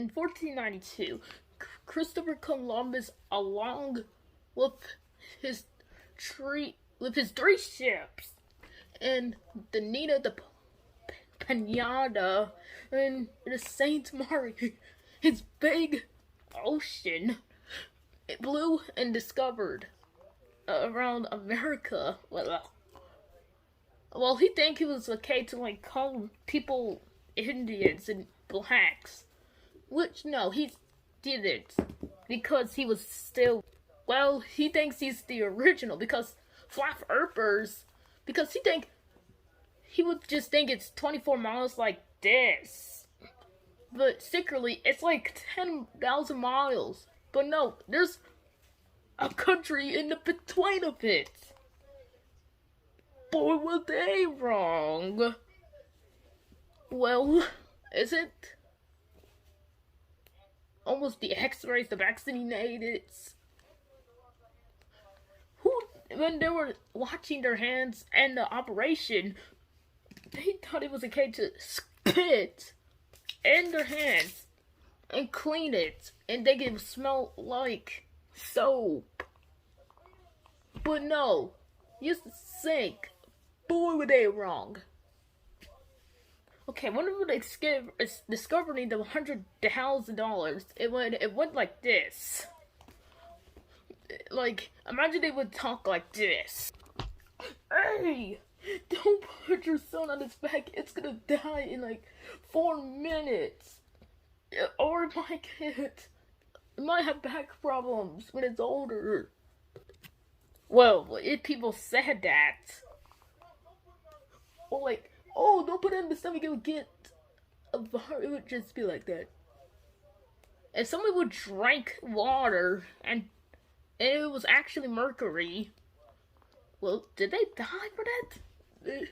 in 1492, Christopher Columbus, along with his three ships, and the Nina de Pinata and the Saint Mary, his big ocean, it blew and discovered around America. Well, he think he was okay to like call people Indians and blacks, which no, he didn't, because he was still. Well, he thinks he's the original because flat earthers, because he would just think it's 24 miles like this, but secretly it's like 10,000 miles. But no, there's a country in the between of it. Boy, were they wrong. Well, is it almost the X-rays, the vaccinated? Who, when they were watching their hands and the operation, they thought it was okay to spit in their hands and clean it, and they could smell like soap. But no, used to sink. Boy, were they wrong. Okay, when we discovering the $100,000, it went like this. Like, imagine they would talk like this. Hey, don't put your son on his back. It's gonna die in like 4 minutes. Or it might have back problems when it's older. Well, if people said that, or like, oh, don't put it in the stomach, it would get a virus. It would just be like that. If someone would drink water and it was actually mercury, well, did they die for that?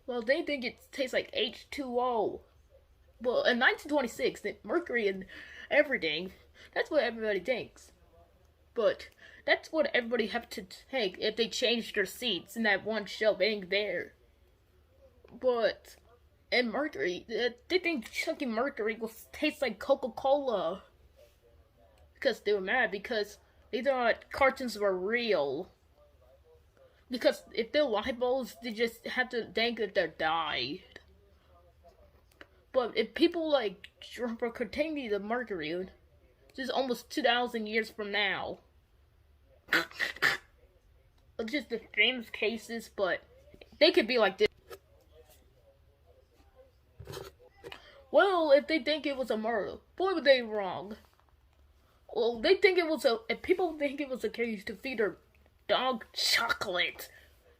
Well, they think it tastes like H2O. Well, in 1926, the mercury and everything, that's what everybody thinks. But that's what everybody have to take if they change their seats in that one show being there. But in mercury, they think chunky mercury will taste like Coca-Cola. Because they were mad because they thought cartoons were real. Because if they're libels, they just have to think that they died. But if people like continue the mercury, this is almost 2,000 years from now. It's just the famous cases, but they could be like this. Well, if they think it was a murder, boy, were they wrong. Well, they think it was if people think it was a case to feed their dog chocolate,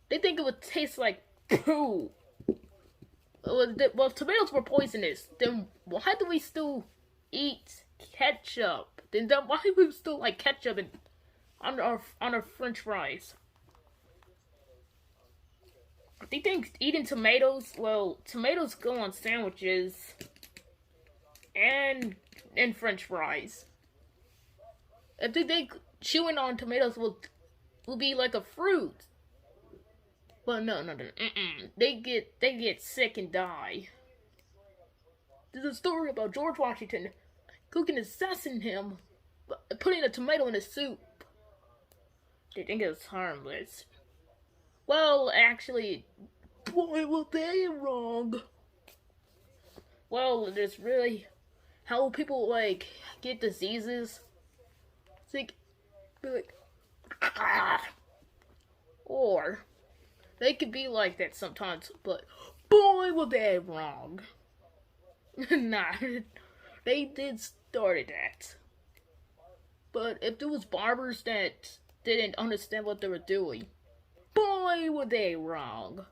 they think it would taste like poo. Well, tomatoes were poisonous. Then why do we still eat ketchup? Then why do we still like ketchup on our French fries? They think eating tomatoes. Well, tomatoes go on sandwiches and French fries. If they think chewing on tomatoes will be like a fruit. But no. They get sick and die. There's a story about George Washington cooking and assassinating him, putting a tomato in his soup. They think it was harmless. Well, actually, boy, were they wrong. Well, there's really how people like get diseases. It's like, be like, or they could be like that sometimes, but boy, were they wrong. Nah, they did start that. But if there was barbers that didn't understand what they were doing, boy, were they wrong.